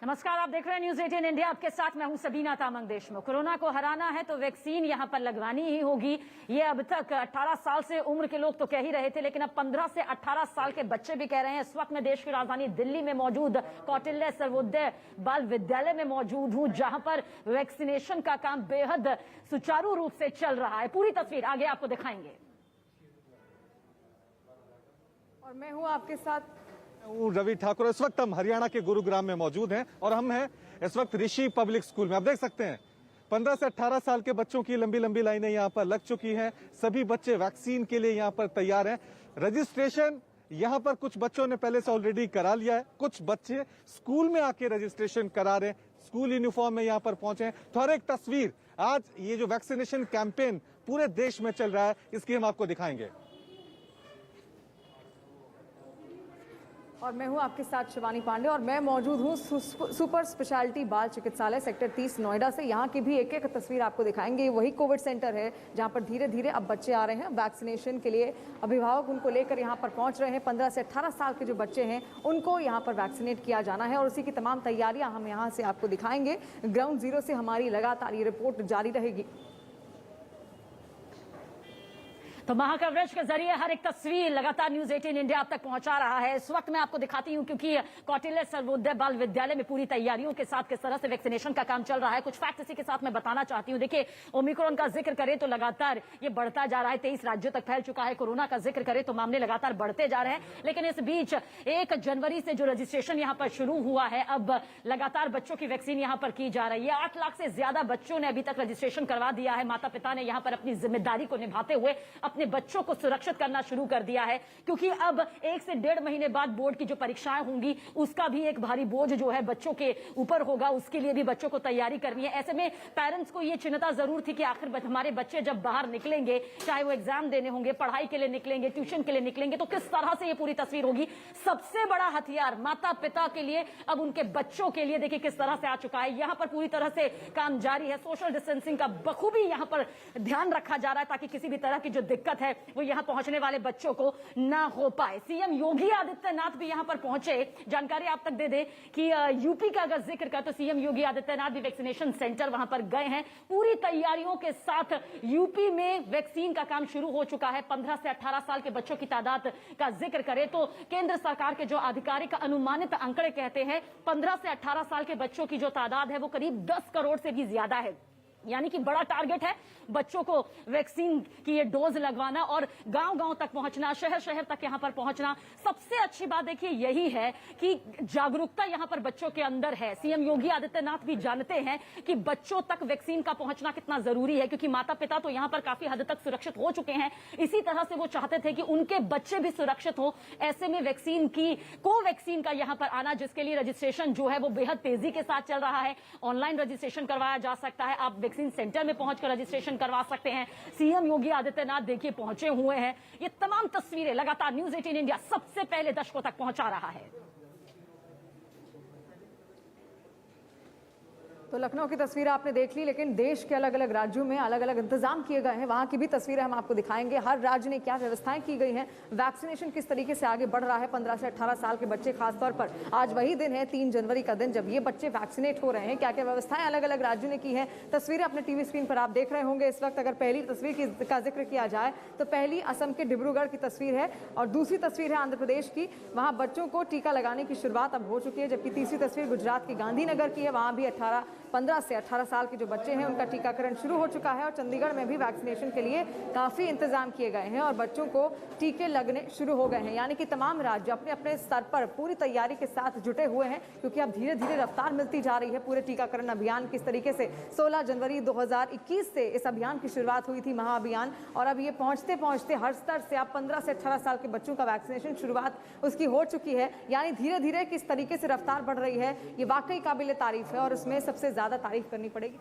नमस्कार, आप देख रहे हैं न्यूज 18 इंडिया। आपके साथ मैं हूं सबीना तामंग देशमुख। कोरोना को हराना है तो वैक्सीन यहां पर लगवानी ही होगी। ये अब तक 18 साल से उम्र के लोग तो कह ही रहे थे, लेकिन अब 15 से 18 साल के बच्चे भी कह रहे हैं। इस वक्त मैं देश की राजधानी दिल्ली में मौजूद कौटिल्य सर्वोदय बाल विद्यालय में मौजूद हूं, जहां पर वैक्सीनेशन का काम बेहद सुचारू रूप से चल रहा है। पूरी तस्वीर आगे आपको दिखाएंगे। और मैं हूं आपके साथ रवि ठाकुर। इस वक्त हम हरियाणा के गुरुग्राम में मौजूद हैं और हम हैं इस वक्त ऋषि पब्लिक स्कूल में। आप देख सकते हैं 15 से 18 साल के बच्चों की लंबी लंबी लाइनें यहाँ पर लग चुकी हैं। सभी बच्चे वैक्सीन के लिए यहाँ पर तैयार हैं। रजिस्ट्रेशन यहाँ पर कुछ बच्चों ने पहले से ऑलरेडी करा लिया है, कुछ बच्चे स्कूल में आके रजिस्ट्रेशन करा रहे हैं, स्कूल यूनिफॉर्म में यहाँ पर पहुंचे हैं। तो हर एक तस्वीर आज ये जो वैक्सीनेशन कैंपेन पूरे देश में चल रहा है, इसकी हम आपको दिखाएंगे। और मैं हूं आपके साथ शिवानी पांडे और मैं मौजूद हूं सुपर स्पेशलिटी बाल चिकित्सालय सेक्टर 30 नोएडा से। यहां की भी एक एक तस्वीर आपको दिखाएंगे। वही कोविड सेंटर है जहां पर धीरे धीरे अब बच्चे आ रहे हैं वैक्सीनेशन के लिए। अभिभावक उनको लेकर यहां पर पहुंच रहे हैं। 15 से 18 साल के जो बच्चे हैं उनको यहां पर वैक्सीनेट किया जाना है और उसी की तमाम तैयारियां हम यहां से आपको दिखाएंगे। ग्राउंड जीरो से हमारी लगातार ये रिपोर्ट जारी रहेगी। तो महाकवरेज के जरिए हर एक तस्वीर लगातार न्यूज 18 इंडिया आप तक पहुंचा रहा है। इस वक्त मैं आपको दिखाती हूं क्योंकि कौटिल्य सर्वोदय बाल विद्यालय में पूरी तैयारियों के साथ किस तरह से वैक्सीनेशन का काम चल रहा है। कुछ फैक्ट इसी के साथ मैं बताना चाहती हूं। देखिए, ओमिक्रॉन का जिक्र करें तो लगातार ये बढ़ता जा रहा है, 23 राज्यों तक फैल चुका है। कोरोना का जिक्र करें तो मामले लगातार बढ़ते जा रहे हैं। लेकिन इस बीच 1 जनवरी से जो रजिस्ट्रेशन यहां पर शुरू हुआ है, अब लगातार बच्चों की वैक्सीन यहां पर की जा रही है। 8 लाख से ज्यादा बच्चों ने अभी तक रजिस्ट्रेशन करवा दिया है। माता पिता ने यहां पर अपनी जिम्मेदारी को निभाते हुए अपने बच्चों को सुरक्षित करना शुरू कर दिया है, क्योंकि अब 1 से 1.5 महीने बाद बोर्ड की जो परीक्षाएं होंगी उसका भी एक भारी बोझ जो है बच्चों के ऊपर होगा। उसके लिए भी बच्चों को तैयारी करनी है। ऐसे में पेरेंट्स को यह चिंता जरूर थी कि आखिर हमारे बच्चे जब बाहर निकलेंगे, चाहे वो एग्जाम देने होंगे, पढ़ाई के लिए निकलेंगे, ट्यूशन के लिए निकलेंगे, तो किस तरह से ये पूरी तस्वीर होगी। सबसे बड़ा हथियार माता पिता के लिए अब उनके बच्चों के लिए देखिए किस तरह से आ चुका है। यहां पर पूरी तरह से काम जारी है। सोशल डिस्टेंसिंग का बखूबी यहां पर ध्यान रखा जा रहा है ताकि किसी भी तरह की जो दिक्कत है वो यहां पहुंचने वाले बच्चों को ना हो पाए। सीएम योगी आदित्यनाथ भी यहां पर पहुंचे। जानकारी आप तक दे दें कि यूपी का अगर जिक्र करें तो सीएम योगी आदित्यनाथ भी वैक्सीनेशन सेंटर वहां पर गए हैं। पूरी तैयारियों के साथ यूपी में वैक्सीन का काम शुरू हो चुका है। 15 से 18 साल के बच्चों की तादाद का जिक्र करें तो केंद्र सरकार के जो आधिकारिक अनुमानित आंकड़े कहते हैं 15 से 18 साल के बच्चों की जो तादाद है वो करीब 10 करोड़ से भी ज्यादा है। यानी कि बड़ा टारगेट है बच्चों को वैक्सीन की ये डोज लगवाना और गांव-गांव तक पहुंचना, शहर-शहर तक यहां पर पहुंचना। सबसे अच्छी बात देखिए यही है कि जागरूकता यहां पर बच्चों के अंदर है। सीएम योगी आदित्यनाथ भी जानते हैं कि बच्चों तक वैक्सीन का पहुंचना कितना जरूरी है, क्योंकि माता पिता तो यहां पर काफी हद तक सुरक्षित हो चुके हैं। इसी तरह से वो चाहते थे कि उनके बच्चे भी सुरक्षित हो। ऐसे में वैक्सीन की कोवैक्सीन का यहां पर आना, जिसके लिए रजिस्ट्रेशन जो है वो बेहद तेजी के साथ चल रहा है। ऑनलाइन रजिस्ट्रेशन करवाया जा सकता है, आप वैक्सीन सेंटर में पहुंचकर रजिस्ट्रेशन करवा सकते हैं। सीएम योगी आदित्यनाथ देखिए पहुंचे हुए हैं। ये तमाम तस्वीरें लगातार न्यूज 18 इंडिया सबसे पहले दर्शकों तक पहुंचा रहा है। तो लखनऊ की तस्वीर आपने देख ली, लेकिन देश के अलग अलग राज्यों में अलग अलग इंतजाम किए गए हैं। वहां की भी तस्वीरें हम आपको दिखाएंगे। हर राज्य ने क्या व्यवस्थाएं की गई हैं, वैक्सीनेशन किस तरीके से आगे बढ़ रहा है। 15 से 18 साल के बच्चे खासतौर पर, आज वही दिन है 3 जनवरी का दिन जब ये बच्चे वैक्सीनेट हो रहे हैं। क्या क्या व्यवस्थाएं अलग अलग राज्यों ने की है, तस्वीरें अपने टीवी स्क्रीन पर आप देख रहे होंगे इस वक्त। अगर पहली तस्वीर का जिक्र किया जाए तो पहली असम के डिब्रूगढ़ की तस्वीर है और दूसरी तस्वीर है आंध्र प्रदेश की। वहां बच्चों को टीका लगाने की शुरुआत अब हो चुकी है, जबकि तीसरी तस्वीर गुजरात की गांधीनगर की है। वहां भी 15 से 18 साल के जो बच्चे हैं उनका टीकाकरण शुरू हो चुका है और चंडीगढ़ में भी वैक्सीनेशन के लिए काफी इंतजाम किए गए हैं और बच्चों को टीके लगने शुरू हो गए हैं। यानी कि तमाम राज्य अपने अपने स्तर पर पूरी तैयारी के साथ जुटे हुए हैं, क्योंकि अब धीरे धीरे रफ्तार मिलती जा रही है पूरे टीकाकरण अभियान। किस तरीके से 16 जनवरी 2021 से इस अभियान की शुरुआत हुई थी, महाअभियान, और अब ये पहुंचते पहुंचते हर स्तर से अब 15 से 18 साल के बच्चों का वैक्सीनेशन शुरुआत उसकी हो चुकी है। यानी धीरे धीरे किस तरीके से रफ्तार बढ़ रही है ये वाकई काबिल तारीफ है और उसमें सबसे ज्यादा तारीफ करनी पड़ेगी।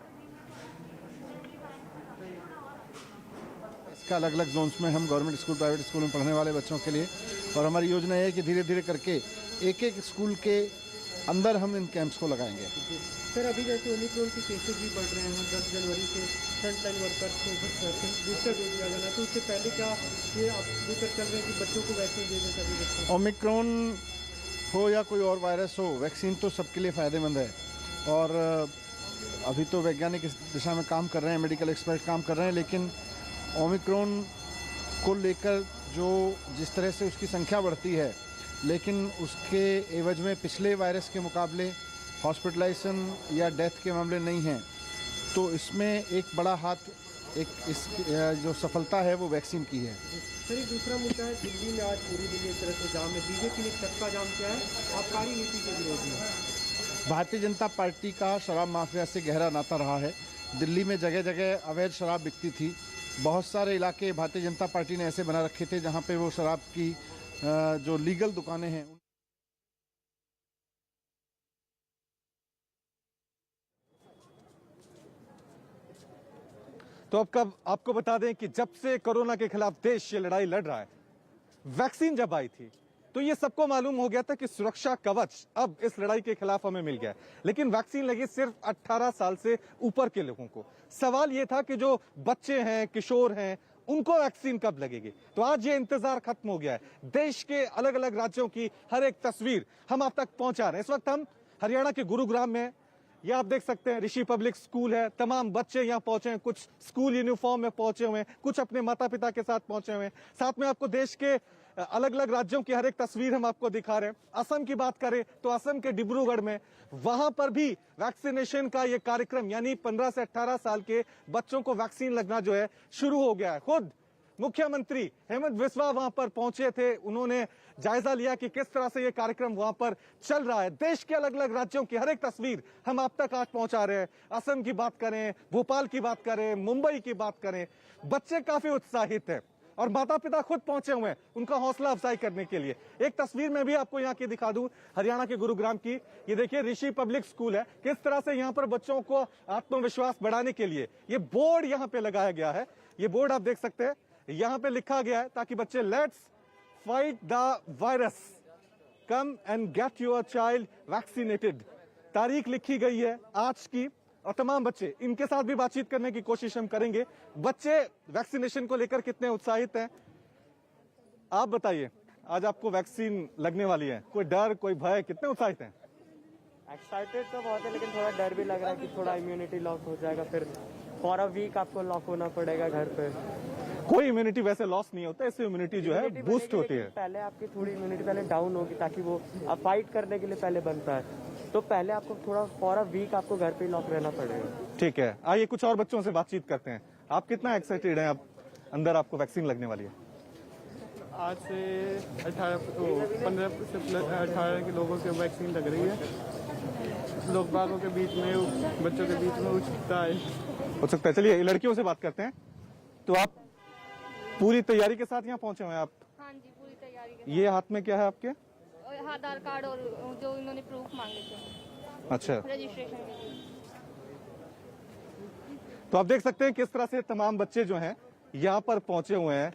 इसका अलग अलग जोन्स में हम गवर्नमेंट स्कूल, प्राइवेट स्कूल में पढ़ने वाले बच्चों के लिए, और हमारी योजना है कि धीरे धीरे करके एक एक स्कूल के अंदर हम इन कैंप्स को लगाएंगे। सर, अभी जैसे ओमिक्रॉन की केसेज भी बढ़ रहे हैं, 10 जनवरी से फ्रंटलाइन वर्कर्स को बूस्टर डोज दिया जाना, तो उससे पहले क्या ये आप लेकर चल रहे हैं कि बच्चों को वैक्सीन देने का भी? ओमिक्रॉन हो या कोई और वायरस हो, वैक्सीन तो सबके लिए फ़ायदेमंद है। और अभी तो वैज्ञानिक इस दिशा में काम कर रहे हैं, मेडिकल एक्सपर्ट काम कर रहे हैं, लेकिन ओमिक्रॉन को लेकर जिस तरह से उसकी संख्या बढ़ती है, लेकिन उसके एवज में पिछले वायरस के मुकाबले हॉस्पिटलाइजेशन या डेथ के मामले नहीं हैं। तो इसमें एक बड़ा हाथ इस जो सफलता है वो वैक्सीन की है। सर एक दूसरा मुद्दा है, दिल्ली में आज पूरी दिल्ली एक तरह से जाम है। बीजेपी ने सबका जाम किया है आबकारी नीति के विरोध में। भारतीय जनता पार्टी का शराब माफिया से गहरा नाता रहा है। दिल्ली में जगह जगह अवैध शराब बिकती थी। बहुत सारे इलाके भारतीय जनता पार्टी ने ऐसे बना रखे थे जहां पे वो शराब की जो लीगल दुकानें हैं। तो अब कब आपको बता दें कि जब से कोरोना के खिलाफ देश ये लड़ाई लड़ रहा है, वैक्सीन जब आई थी तो ये सबको मालूम हो गया था कि सुरक्षा कवच अब इस लड़ाई के खिलाफ हमें मिल गया है। लेकिन वैक्सीन लगी सिर्फ 18 साल से ऊपर के लोगों को। सवाल ये था कि जो बच्चे हैं, किशोर हैं, उनको वैक्सीन कब लगेगी। तो आज ये इंतजार खत्म हो गया है। देश के अलग अलग राज्यों की हर एक तस्वीर हम आप तक पहुंचा रहे हैं। इस वक्त हम हरियाणा के गुरुग्राम में, ये आप देख सकते हैं ऋषि पब्लिक स्कूल है। तमाम बच्चे यहाँ पहुंचे हैं, कुछ स्कूल यूनिफॉर्म में पहुंचे हुए हैं, कुछ अपने माता पिता के साथ पहुंचे हुए हैं। साथ में आपको देश के अलग अलग राज्यों की हर एक तस्वीर हम आपको दिखा रहे हैं। असम की बात करें तो असम के डिब्रूगढ़ में, वहां पर भी वैक्सीनेशन का ये कार्यक्रम, यानी 15 से 18 साल के बच्चों को वैक्सीन लगना जो है शुरू हो गया है। खुद मुख्यमंत्री हेमंत बिस्वा वहां पर पहुंचे थे। उन्होंने जायजा लिया कि किस तरह से ये कार्यक्रम वहां पर चल रहा है। देश के अलग अलग राज्यों की हर एक तस्वीर हम आप तक आज पहुंचा रहे हैं। असम की बात करें, भोपाल की बात करें, मुंबई की बात करें, बच्चे काफी उत्साहित हैं और माता पिता खुद पहुंचे हुए हैं उनका हौसला अफजाई करने के लिए। एक तस्वीर में भी आपको यहाँ की दिखा दूं, हरियाणा के गुरुग्राम की। ये देखिए ऋषि पब्लिक स्कूल है। किस तरह से यहाँ पर बच्चों को आत्मविश्वास बढ़ाने के लिए ये बोर्ड यहाँ पे लगाया गया है। ये बोर्ड आप देख सकते हैं, यहाँ पे लिखा गया है ताकि बच्चे let's fight the virus, come and get your child vaccinated. तारीख लिखी गई है आज की और तमाम बच्चे, इनके साथ भी बातचीत करने की कोशिश हम करेंगे। बच्चे वैक्सीनेशन को लेकर कितने उत्साहित हैं आप बताइए। आज आपको वैक्सीन लगने वाली है, कोई डर, कोई भय, कितने उत्साहित हैं? एक्साइटेड तो बहुत है, लेकिन थोड़ा डर भी लग रहा है कि थोड़ा इम्यूनिटी लॉस हो जाएगा, फिर फॉर अ वीक आपको लॉक होना पड़ेगा घर पे। कोई इम्यूनिटी वैसे लॉस नहीं होता, इससे इम्यूनिटी जो है बूस्ट होती है। पहले आपकी थोड़ी इम्यूनिटी पहले डाउन होगी, ताकि वो आप फाइट करने के लिए पहले बनता है। तो पहले आपको थोड़ा फॉर अ वीक आपको घर पे लॉक रहना पड़ेगा। ठीक है, आइए कुछ और बच्चों से बातचीत करते हैं। आप कितना एक्साइटेड हैं? आप अंदर आपको वैक्सीन लगने वाली है। आज से 15 से 18 के लोगों को वैक्सीन लग रही है। लोग बागों के बीच में, बच्चों के बीच में उत्सुकता है। हो सकता है। चलिए लड़कियों से बात करते हैं। तो आप पूरी तैयारी के साथ यहाँ पहुंचे हुए हैं आप? हाँ जी, पूरी तैयारी के ये हाथ में क्या है आपके? साथ। आधार कार्ड और जो इन्होंने प्रूफ मांगे थे अच्छा, रजिस्ट्रेशन के लिए। तो आप देख सकते हैं किस तरह से तमाम बच्चे जो हैं यहाँ पर पहुंचे हुए हैं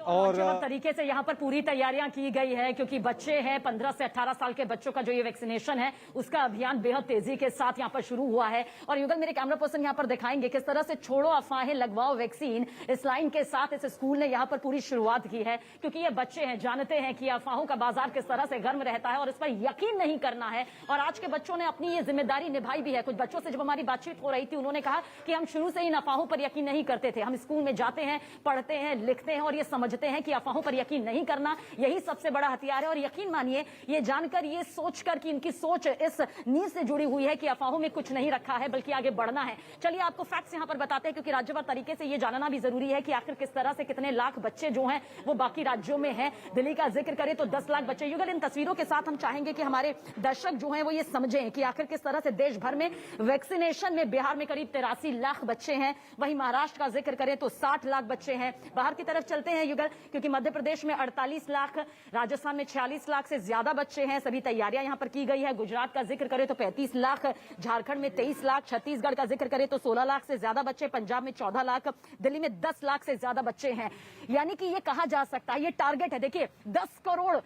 और तरीके से यहाँ पर पूरी तैयारियां की गई है, क्योंकि बच्चे हैं 15 से 18 साल के बच्चों का जो ये वैक्सीनेशन है उसका अभियान बेहद तेजी के साथ यहाँ पर शुरू हुआ है। और युगल मेरे कैमरा पर्सन यहाँ पर दिखाएंगे किस तरह से छोड़ो अफवाहें लगवाओ वैक्सीन, इस लाइन के साथ इस स्कूल ने यहाँ पर पूरी शुरुआत की है। क्योंकि ये बच्चे हैं, जानते हैं कि अफवाहों का बाजार किस तरह से गर्म रहता है और इस पर यकीन नहीं करना है। और आज के बच्चों ने अपनी ये जिम्मेदारी निभाई भी है। कुछ बच्चों से जब हमारी बातचीत हो रही थी, उन्होंने कहा कि हम शुरू से इन अफवाहों पर यकीन नहीं करते थे। हम स्कूल में जाते हैं, पढ़ते हैं, लिखते हैं और ये समझते हैं कि अफवाहों पर यकीन नहीं करना यही सबसे बड़ा हथियार है। और यकीन मानिए, ये जानकर, ये सोचकर कि इनकी सोच इस नींव से जुड़ी हुई है कि अफवाहों में कुछ नहीं रखा है बल्कि आगे बढ़ना है। चलिए आपको फैक्ट्स यहां पर बताते हैं, क्योंकि राज्यवार तरीके से ये जानना भी जरूरी है कि आखिर किस तरह से कितने लाख बच्चे जो हैं वो बाकी राज्यों में हैं। दिल्ली का जिक्र करें तो 10 लाख बच्चे। युगल, इन तस्वीरों के साथ हम चाहेंगे कि हमारे दर्शक जो हैं वो ये समझें कि आखिर किस तरह से देश भर में वैक्सीनेशन में बिहार में करीब 83 लाख बच्चे हैं, वहीं महाराष्ट्र का जिक्र करें तो 60 लाख बच्चे हैं। बाहर की तरफ चलते हैं युगल, क्योंकि मध्य प्रदेश में 48 लाख, राजस्थान में 46 लाख से ज्यादा बच्चे हैं। सभी तैयारियां यहां पर की गई है। गुजरात का जिक्र करें तो 35 लाख, झारखंड में 23 लाख, छत्तीसगढ़ का जिक्र करें तो 16 लाख से ज्यादा बच्चे, पंजाब में 14 लाख, दिल्ली में 10 लाख से ज्यादा बच्चे हैं। यानी कि ये कहा जा सकता है, ये टारगेट है। देखिए 10 करोड़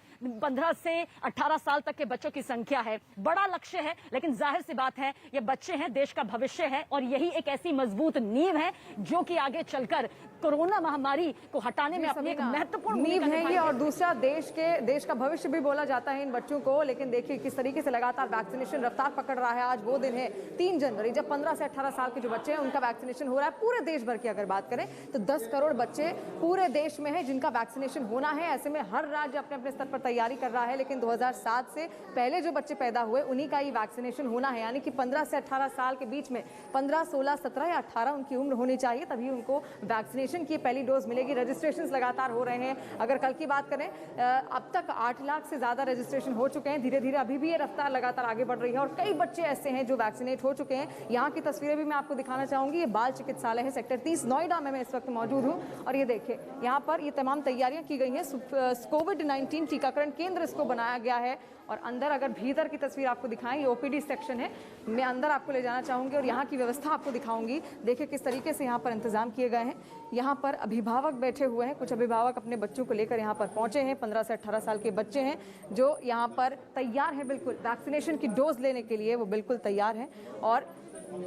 15 से 18 साल तक के बच्चों की संख्या है। बड़ा लक्ष्य है, लेकिन जाहिर सी बात है ये बच्चे हैं, देश का भविष्य है और यही एक ऐसी मजबूत नींव है जो कि आगे चलकर कोरोना महामारी को हटाने में अपना अपनी एक महत्वपूर्ण नींव भूमिका है ये, निभाएंगे। और दूसरा देश का भविष्य भी बोला जाता है इन बच्चों को। लेकिन देखिए किस तरीके से लगातार वैक्सीनेशन रफ्तार पकड़ रहा है। आज वो दिन है 3 जनवरी, जब 15 से 18 साल के जो बच्चे हैं उनका वैक्सीनेशन हो रहा है। पूरे देश भर की अगर बात करें तो 10 करोड़ बच्चे पूरे देश में है जिनका वैक्सीनेशन होना है। ऐसे में हर राज्य अपने अपने स्तर पर तैयारी कर रहा है, लेकिन 2007 से पहले जो बच्चे पैदा हुए उन्हीं का ही वैक्सीनेशन होना है। यानी कि 15 से 18 साल के बीच में 15, 16, 17 या 18 उनकी उम्र होनी चाहिए, तभी उनको वैक्सीनेशन की पहली डोज मिलेगी। रजिस्ट्रेशन लगातार हो रहे हैं। अगर कल की बात करें, अब तक 8 लाख से ज्यादा रजिस्ट्रेशन हो चुके हैं। धीरे धीरे अभी भी ये रफ्तार लगातार आगे बढ़ रही है और कई बच्चे ऐसे हैं जो वैक्सीनेट हो चुके हैं। यहाँ की तस्वीरें भी मैं आपको दिखाना चाहूंगी। ये बाल चिकित्सालय है, सेक्टर 30 नोएडा में मैं इस वक्त मौजूद हूँ। और ये देखिए यहाँ पर ये तमाम तैयारियां की गई हैं। कोविड-19 टीकाकरण केंद्र इसको बनाया गया है। और अंदर अगर भीतर की तस्वीर आपको दिखाएं, ये ओपीडी सेक्शन है। मैं अंदर आपको ले जाना चाहूंगी और यहाँ की व्यवस्था आपको दिखाऊंगी। देखिए किस तरीके से यहाँ पर इंतजाम किए गए हैं। यहाँ पर अभिभावक बैठे हुए हैं, कुछ अभिभावक अपने बच्चों को लेकर यहाँ पर पहुंचे हैं। 15 से 18 साल के बच्चे हैं जो यहाँ पर तैयार हैं, बिल्कुल वैक्सीनेशन की डोज लेने के लिए वो बिल्कुल तैयार हैं। और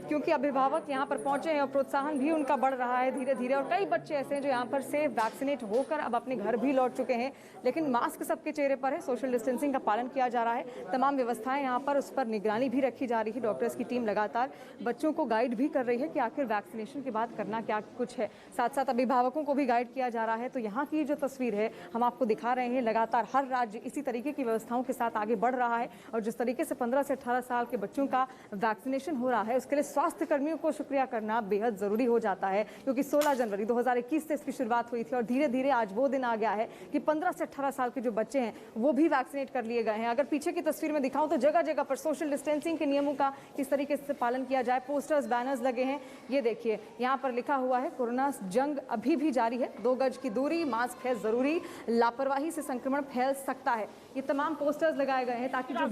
क्योंकि अभिभावक यहाँ पर पहुंचे हैं और प्रोत्साहन भी उनका बढ़ रहा है धीरे धीरे। और कई बच्चे ऐसे हैं जो यहाँ पर से वैक्सीनेट होकर अब अपने घर भी लौट चुके हैं। लेकिन मास्क सबके चेहरे पर है, सोशल डिस्टेंसिंग का पालन किया जा रहा है। तमाम व्यवस्थाएं यहाँ पर, उस पर निगरानी भी रखी जा रही है। डॉक्टर्स की टीम लगातार बच्चों को गाइड भी कर रही है कि आखिर वैक्सीनेशन के बाद करना क्या कुछ है। साथ साथ अभिभावकों को भी गाइड किया जा रहा है। तो यहाँ की जो तस्वीर है हम आपको दिखा रहे हैं। लगातार हर राज्य इसी तरीके की व्यवस्थाओं के साथ आगे बढ़ रहा है। और जिस तरीके से 15 से 18 साल के बच्चों का वैक्सीनेशन हो रहा है, उसके लिए स्वास्थ्य कर्मियों को शुक्रिया करना बेहद जरूरी हो जाता है। क्योंकि 16 जनवरी 2021 से इसकी शुरुआत हुई थी और धीरे धीरे आज वो दिन आ गया है कि 15 से 18 साल के जो बच्चे हैं वो भी वैक्सीनेट कर लिए गए हैं। अगर पीछे की तस्वीर में दिखाऊं तो जगह जगह पर सोशल डिस्टेंसिंग के नियमों का किस तरीके से पालन किया जाए। पोस्टर्स, बैनर्स लगे हैं। ये देखिए यहाँ पर लिखा हुआ है कोरोना जंग अभी भी जारी है, 2 गज की दूरी, मास्क है जरूरी, लापरवाही से संक्रमण फैल सकता है। ये तमाम पोस्टर्स लगाए गए हैं ताकि जो